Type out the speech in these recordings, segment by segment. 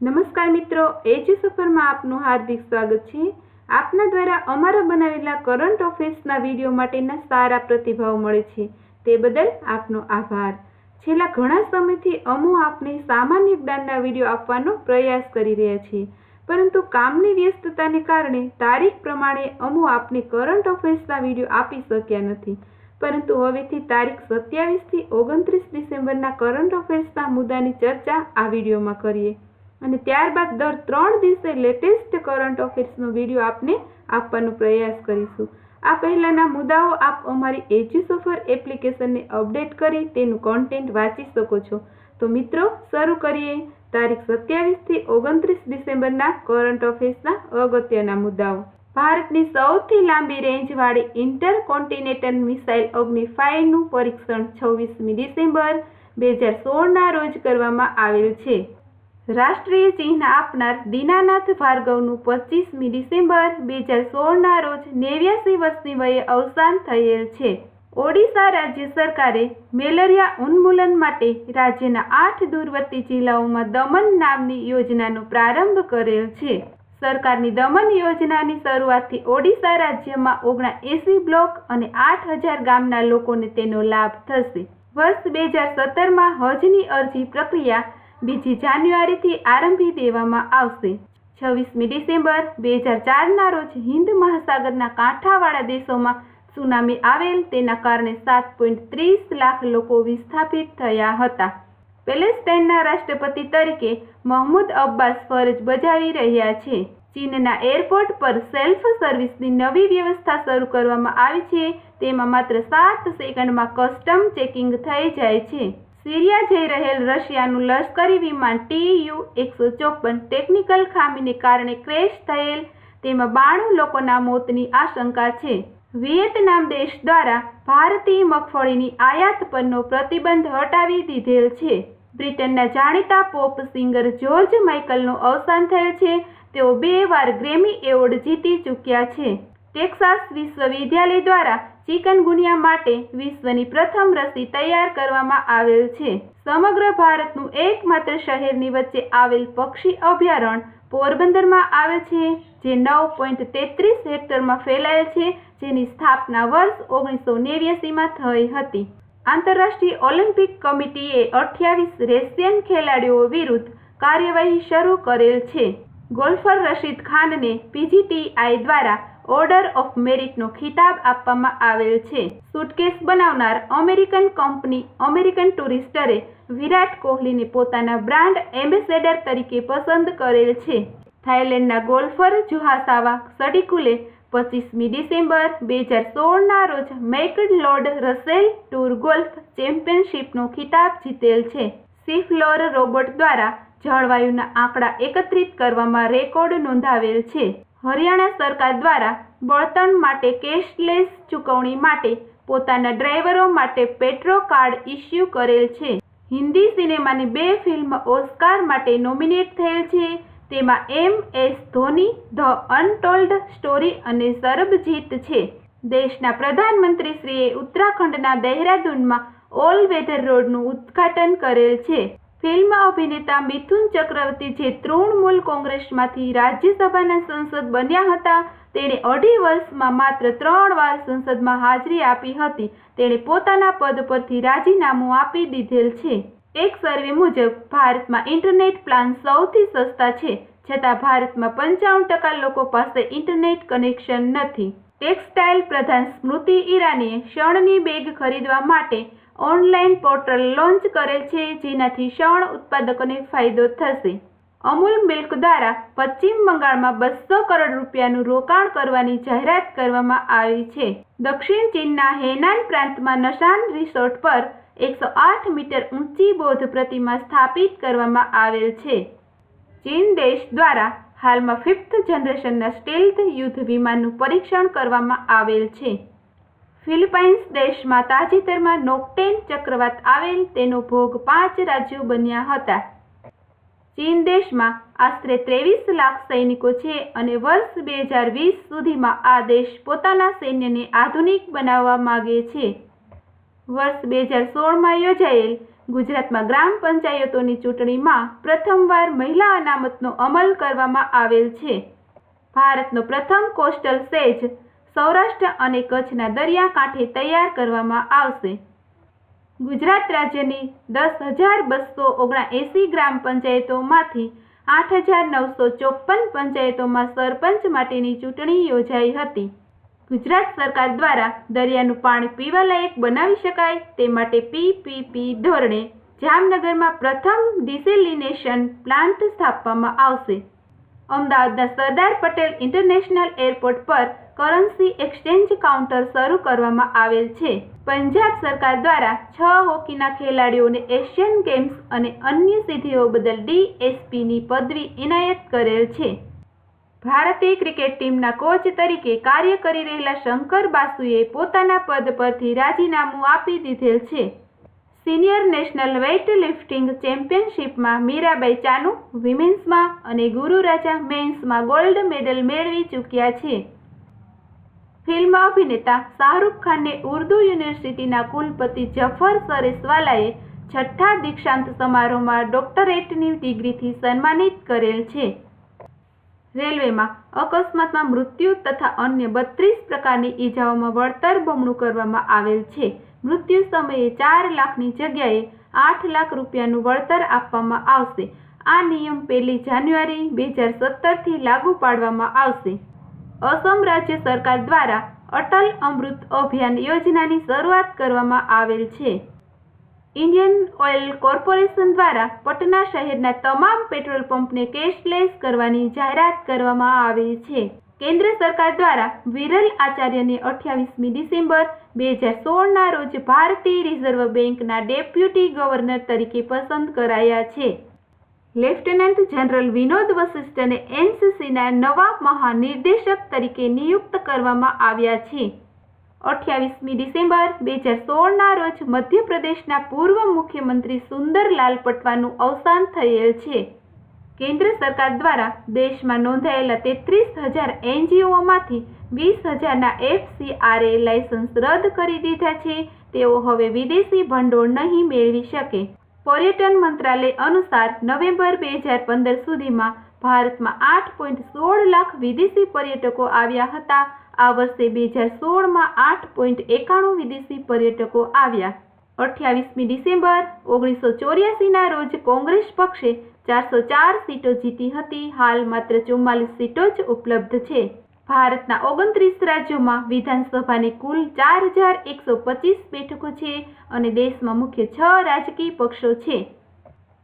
નમસ્કાર મિત્રો, એજી સફરમાં આપનું હાર્દિક સ્વાગત છે। આપના દ્વારા અમારા બનાવેલા કરંટ અફેર્સના વિડીયો માટેના સારા પ્રતિભાવ મળે છે, તે બદલ આપનો આભાર। છેલ્લા ઘણા સમયથી અમો આપને સામાન્ય જ્ઞાનના વિડીયો આપવાનો પ્રયાસ કરી રહ્યા છે, પરંતુ કામની વ્યસ્તતાને કારણે તારીખ પ્રમાણે અમો આપને કરંટ અફેર્સના વિડીયો આપી શક્યા નથી। પરંતુ હવેથી તારીખ 27 થી 29 ડિસેમ્બરના કરંટ અફેર્સના મુદ્દાની ચર્ચા આ વિડીયોમાં કરીએ અને ત્યારબાદ દર 3 દિવસે લેટેસ્ટ કરંટ અફેર્સનો વિડીયો આપને આપવાનો પ્રયાસ કરીશું। આ પહેલાના મુદ્દાઓ આપ અમારી એજી સફર એપ્લિકેશનને અપડેટ કરી તેનું કન્ટેન્ટ વાંચી શકો છો। તો મિત્રો, શરૂ કરીએ તારીખ 27 થી 29 ડિસેમ્બરના કરંટ અફેર્સના અગત્યના મુદ્દાઓ। ભારતની સૌથી લાંબી રેન્જવાળી ઇન્ટરકોન્ટિનેન્ટલ મિસાઇલ અગ્નિ 5નું પરીક્ષણ 26મી ડિસેમ્બર 2016ના રોજ કરવામાં આવેલ છે। રાષ્ટ્રીય ચિહ્ન આપનાર દીનાનાથ ભાર્ગવનું 25મી ડિસેમ્બર 2016ના રોજ 89 વર્ષની વયે અવસાન થયેલ છે। ઓડિશા રાજ્ય સરકારે મેલેરિયા ઉન્મૂલન માટે રાજ્યના 8 દૂરવર્તી જિલ્લાઓમાં દમન નામની યોજનાનો પ્રારંભ કરેલ છે। સરકારની દમન યોજનાની શરૂઆતથી ઓડિશા રાજ્યમાં 79 બ્લોક અને 8000 ગામના લોકોને તેનો લાભ થશે। વર્ષ 2017માં હજની અરજી પ્રક્રિયા 2 જાન્યુઆરીથી આરંભી દેવામાં આવશે। 26મી ડિસેમ્બર 2004ના રોજ હિન્દ મહાસાગરના કાંઠાવાળા દેશોમાં સુનામી આવેલ, તેના કારણે 7.30 લાખ લોકો વિસ્થાપિત થયા હતા। પેલેસ્ટાઇનના રાષ્ટ્રપતિ તરીકે મહમૂદ અબ્બાસ ફરજ બજાવી રહ્યા છે। ચીનના એરપોર્ટ પર સેલ્ફ સર્વિસની નવી વ્યવસ્થા શરૂ કરવામાં આવી છે, તેમાં માત્ર 7 સેકન્ડમાં કસ્ટમ ચેકિંગ થઈ જાય છે। સિરિયા જઈ રહેલ રશિયાનું લશ્કરી વિમાન Tu-154 ટેકનિકલ ખામીને કારણે ક્રેશ થયેલ, તેમાં 92 લોકોના મોતની આશંકા છે। વિયેતનામ દેશ દ્વારા ભારતીય મગફળીની આયાત પરનો પ્રતિબંધ હટાવી દીધેલ છે। બ્રિટનના જાણીતા પોપ સિંગર જ્યોર્જ માઇકલનું અવસાન થયેલ છે। તેઓ 2 વાર ગ્રેમી એવોર્ડ જીતી ચૂક્યા છે। ટેક્સાસ વિશ્વવિદ્યાલય દ્વારા ચિકનગુનિયા માટે વિશ્વની પ્રથમ રસી તૈયાર કરવામાં આવેલ છે। સમગ્ર ભારતનું એકમાત્ર શહેરની વચ્ચે આવેલ પક્ષી અભયારણ્ય પોરબંદરમાં આવેલ છે, જે 9.33 હેક્ટરમાં ફેલાયેલ છે, જેની સ્થાપના વર્ષ 1989માં થઈ હતી। આંતરરાષ્ટ્રીય ઓલિમ્પિક કમિટીએ 28 રશિયન ખેલાડીઓ વિરુદ્ધ કાર્યવાહી શરૂ કરેલ છે। ગોલ્ફર રશીદ ખાનને PGTI દ્વારા ઓર્ડર ઓફ મેરિટનો ખિતાબ આપવામાં આવેલ છે। સુટકેસ બનાવનાર અમેરિકન કંપની અમેરિકન ટુરિસ્ટરે વિરાટ કોહલીને પોતાના બ્રાન્ડ એમ્બેસેડર તરીકે પસંદ કરેલ છે। થાઇલેન્ડના ગોલ્ફર જુહાસાવા સડીકુલે 25મી ડિસેમ્બર 2016ના રોજ મેકલોડ રસેલ ટૂર ગોલ્ફ ચેમ્પિયનશિપનો ખિતાબ જીતેલ છે। સીફ્લોર રોબોટ દ્વારા જળવાયુના આંકડા એકત્રિત કરવામાં રેકોર્ડ નોંધાવેલ છે। હરિયાણા સરકાર દ્વારા બળતણ માટે કેશલેસ ચૂકવણી માટે પોતાના ડ્રાઈવરો માટે પેટ્રો કાર્ડ ઇસ્યુ કરેલ છે। હિન્દી સિનેમાની 2 ફિલ્મ ઓસ્કાર માટે નોમિનેટ થયેલ છે, તેમાં MS Dhoni, the untold story અને સરબજીત છે। દેશના પ્રધાનમંત્રીશ્રીએ ઉત્તરાખંડના દહેરાદૂનમાં ઓલ વેધર રોડનું ઉદ્ઘાટન કરેલ છે। ફિલ્મ અભિનેતા મિથુન ચક્રવર્તી, જે તૃણમૂલ કોંગ્રેસમાંથી રાજ્યસભાના સંસદ બન્યા હતા, તેણે 2.5 વર્ષમાં માત્ર 3 વાર સંસદમાં હાજરી આપી હતી। તેણે પોતાના પદ પરથી રાજીનામું આપી દીધેલ છે। એક સર્વે મુજબ ભારતમાં ઇન્ટરનેટ પ્લાન સૌથી સસ્તા છે, છતાં ભારતમાં 95% લોકો પાસે ઇન્ટરનેટ કનેક્શન નથી। ટેક્સટાઇલ પ્રધાન સ્મૃતિ ઈરાનીએ શણની બેગ ખરીદવા માટે ઓનલાઈન પોર્ટલ લોન્ચ કરેલ છે, જેનાથી શણ ઉત્પાદકોને ફાયદો થશે। અમૂલ મિલ્ક દ્વારા પશ્ચિમ બંગાળમાં 200 કરોડ રૂપિયાનું રોકાણ કરવાની જાહેરાત કરવામાં આવી છે। દક્ષિણ ચીનના હેનાન પ્રાંતમાં નશાન રિસોર્ટ પર 108 મીટર ઊંચી બૌદ્ધ પ્રતિમા સ્થાપિત કરવામાં આવેલ છે। ચીન દેશ દ્વારા હાલમાં 5th જનરેશનના સ્ટેલ્થ યુદ્ધ વિમાનનું પરીક્ષણ કરવામાં આવેલ છે। ફિલિપાઇન્સ દેશમાં તાજેતરમાં નોક્ટેન ચક્રવાત આવેલ, તેનો ભોગ 5 રાજ્યો બન્યા હતા। ચીન દેશમાં આશરે 23 લાખ સૈનિકો છે અને વર્ષ 2020 સુધીમાં આ દેશ પોતાના સૈન્યને આધુનિક બનાવવા માંગે છે। વર્ષ 2016માં યોજાયેલ ગુજરાતમાં ગ્રામ પંચાયતોની ચૂંટણીમાં પ્રથમવાર મહિલા અનામતનો અમલ કરવામાં આવેલ છે. ભારતનો પ્રથમ કોસ્ટલ સેજ સૌરાષ્ટ્ર અને કચ્છના દરિયાકાંઠે તૈયાર કરવામાં આવશે. ગુજરાત રાજ્યની 10,279 ગ્રામ પંચાયતોમાંથી 8,954 પંચાયતોમાં સરપંચ માટેની ચૂંટણી યોજાઈ હતી. ગુજરાત સરકાર દ્વારા દરિયાનું પાણી પીવાલાયક બનાવી શકાય તે માટે PPP ધોરણે જામનગરમાં પ્રથમ ડિસેલિનેશન પ્લાન્ટ સ્થાપવામાં આવશે. અમદાવાદના સરદાર પટેલ ઇન્ટરનેશનલ એરપોર્ટ પર કરન્સી એક્સચેન્જ કાઉન્ટર શરૂ કરવામાં આવેલ છે. પંજાબ સરકાર દ્વારા 6 હોકીના ખેલાડીઓને એશિયન ગેમ્સ અને અન્ય સિદ્ધિઓ બદલ DSPની પદવી એનાયત કરેલ છે. ભારતીય ક્રિકેટ ટીમના કોચ તરીકે કાર્ય કરી રહેલા શંકર બાસુએ પોતાના પદ પરથી રાજીનામું આપી દીધેલ છે. સિનિયર નેશનલ વેઇટ લિફ્ટિંગ ચેમ્પિયનશિપમાં મીરાબાઈ ચાનુ વિમેન્સમાં અને ગુરુરાજા મેન્સમાં ગોલ્ડ મેડલ મેળવી ચૂક્યા છે. ફિલ્મ અભિનેતા શાહરૂખ ખાનને ઉર્દુ યુનિવર્સિટીના કુલપતિ જફર સરેસવાલાએ 6ઠ્ઠા દીક્ષાંત સમારોહમાં ડોક્ટરેટની ડિગ્રીથી સન્માનિત કરેલ છે. રેલવેમાં અકસ્માતમાં મૃત્યુ તથા અન્ય 32 પ્રકારની ઈજાઓમાં વળતર બમણું કરવામાં આવેલ છે. મૃત્યુ સમયે 4 લાખની જગ્યાએ 8 લાખ રૂપિયાનું વળતર આપવામાં આવશે. આ નિયમ 1 જાન્યુઆરી 2017થી લાગુ પાડવામાં આવશે. અસમ રાજ્ય સરકાર દ્વારા અટલ અમૃત અભિયાન યોજનાની શરૂઆત કરવામાં આવેલ છે. ઇન્ડિયન ઓઇલ કોર્પોરેશન દ્વારા પટના શહેરના તમામ પેટ્રોલ પંપને કેશલેસ કરવાની જાહેરાત કરવામાં આવી છે. કેન્દ્ર સરકાર દ્વારા વિરલ આચાર્યને 28મી ડિસેમ્બર 2016ના રોજ ભારતીય રિઝર્વ બેંકના ડેપ્યુટી ગવર્નર તરીકે પસંદ કરાયા છે. લેફ્ટનન્ટ જનરલ વિનોદ વશિષ્ઠને NCCના નવા મહાનિર્દેશક તરીકે નિયુક્ત કરવામાં આવ્યા છે. 28મી ડિસેમ્બર 2016ના રોજ મધ્યપ્રદેશના પૂર્વ મુખ્યમંત્રી સુંદરલાલ પટવાનું અવસાન થયેલ છે. કેન્દ્ર સરકાર દ્વારા દેશમાં નોંધાયેલા 33,000 NGOમાંથી 20,000ના FCRA લાયસન્સ રદ કરી દીધા છે. તેઓ હવે વિદેશી ભંડોળ નહીં મેળવી શકે. પર્યટન મંત્રાલય અનુસાર નવેમ્બર 2015 સુધીમાં ભારતમાં 8.16 લાખ વિદેશી પર્યટકો આવ્યા હતા. આ વર્ષે 2016માં 8.91 વિદેશી પર્યટકો આવ્યા. 28મી ડિસેમ્બર 1984ના રોજ કોંગ્રેસ પક્ષે 404 સીટો જીતી હતી. હાલ માત્ર 44 સીટો જ ઉપલબ્ધ છે. ભારતના 29 રાજ્યોમાં વિધાનસભાની કુલ 4,125 બેઠકો છે અને દેશમાં મુખ્ય 6 રાજકીય પક્ષો છે.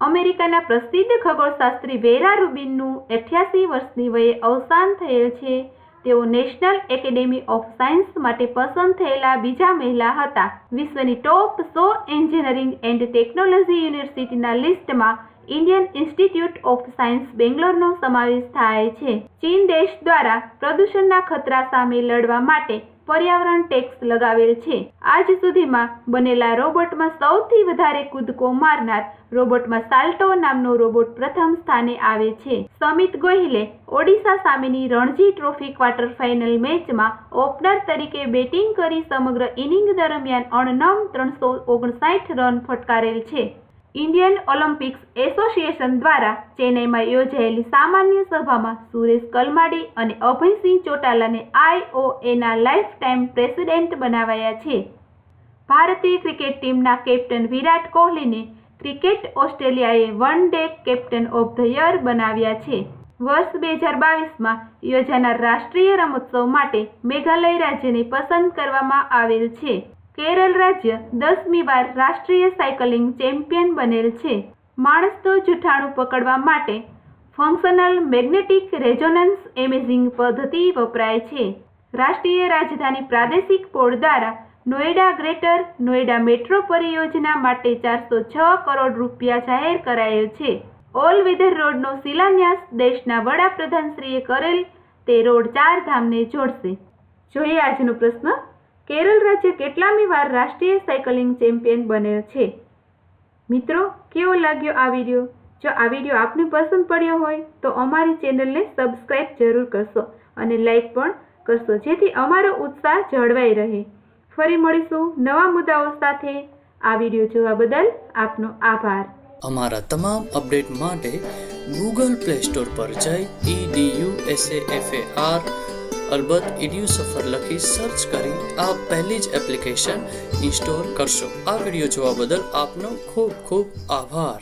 અમેરિકાના પ્રસિદ્ધ ખગોળશાસ્ત્રી વેરા રૂબિનનું 88 વર્ષની વયે અવસાન થયેલ છે. તેઓ નેશનલ એકેડેમી ઓફ સાયન્સ માટે પસંદ થયેલા બીજા મહિલા હતા. વિશ્વની ટોપ 100 એન્જિનિયરિંગ એન્ડ ટેકનોલોજી યુનિવર્સિટીના લિસ્ટમાં ઇન્ડિયન ઇન્સ્ટિટ્યૂટ ઓફ સાયન્સ બેંગ્લોરનો સમાવેશ થાય છે. ચીન દેશ દ્વારા પ્રદૂષણના ખતરા સામે લડવા માટે પર્યાવરણ ટેક્સ લગાવેલ છે. આજ સુધીમાં બનેલા રોબોટમાં સૌથી વધારે કૂદકો મારનાર રોબોટમાં સાલ્ટો નામનો રોબોટ પ્રથમ સ્થાને આવે છે. સમિત ગોહિલે ઓડિશા સામેની રણજી ટ્રોફી ક્વાર્ટર ફાઇનલ મેચમાં ઓપનર તરીકે બેટિંગ કરી સમગ્ર ઇનિંગ દરમિયાન અણનમ 359 રન ફટકારેલ છે. ઇન્ડિયન ઓલિમ્પિક્સ એસોસિએશન દ્વારા ચેન્નઈમાં યોજાયેલી સામાન્ય સભામાં સુરેશ કલમાડી અને અભયસિંહ ચોટાલાને IOAના લાઇફ ટાઈમ પ્રેસિડેન્ટ બનાવાયા છે. ભારતીય ક્રિકેટ ટીમના કેપ્ટન વિરાટ કોહલીને ક્રિકેટ ઓસ્ટ્રેલિયાએ one day captain of the year બનાવ્યા છે. વર્ષ 2022માં યોજાનાર રાષ્ટ્રીય રમોત્સવ માટે મેઘાલય રાજ્યને પસંદ કરવામાં આવેલ છે. કેરળ રાજ્ય 10મી વાર રાષ્ટ્રીય સાયકલિંગ ચેમ્પિયન બનેલ છે. માણસનું જૂઠાણું પકડવા માટે ફંક્શનલ મેગ્નેટિક રેઝોનન્સ ઇમેજિંગ પદ્ધતિ વપરાય છે. રાષ્ટ્રીય રાજધાની પ્રાદેશિક બોર્ડ દ્વારા નોઈડા ગ્રેટર નોઈડા મેટ્રો પરિયોજના માટે 406 કરોડ રૂપિયા જાહેર કરાયેલ છે. ઓલ વેધર રોડનો શિલાન્યાસ દેશના વડાપ્રધાનશ્રીએ કરેલ. તે રોડ 4 ધામને જોડશે. જોઈએ આજનો પ્રશ્ન. કેરળ રાજ્ય કેટલામી વાર રાષ્ટ્રીય સાયકલિંગ ચેમ્પિયન બનેલ છે? મિત્રો, કેવો લાગ્યો આ વિડીયો? જો આ વિડીયો આપને પસંદ પડ્યો હોય તો અમારી ચેનલને સબસ્ક્રાઇબ જરૂર કરશો અને લાઈક પણ કરશો, જેથી અમારો ઉત્સાહ જળવાઈ રહે. ફરી મળીશું નવા મુદ્દાઓ સાથે. આ વિડીયો જોવા બદલ આપનો આભાર. અમારા તમામ અપડેટ માટે ગૂગલ પ્લે સ્ટોર પર જઈ EDUSAFAR અલબત્ત EDUSAFAR લખી સર્ચ કરી આપ પહેલી જ એપ્લિકેશન ઇન્સ્ટોલ કરશો. આ વિડીયો જોવા બદલ આપનો ખૂબ ખૂબ આભાર.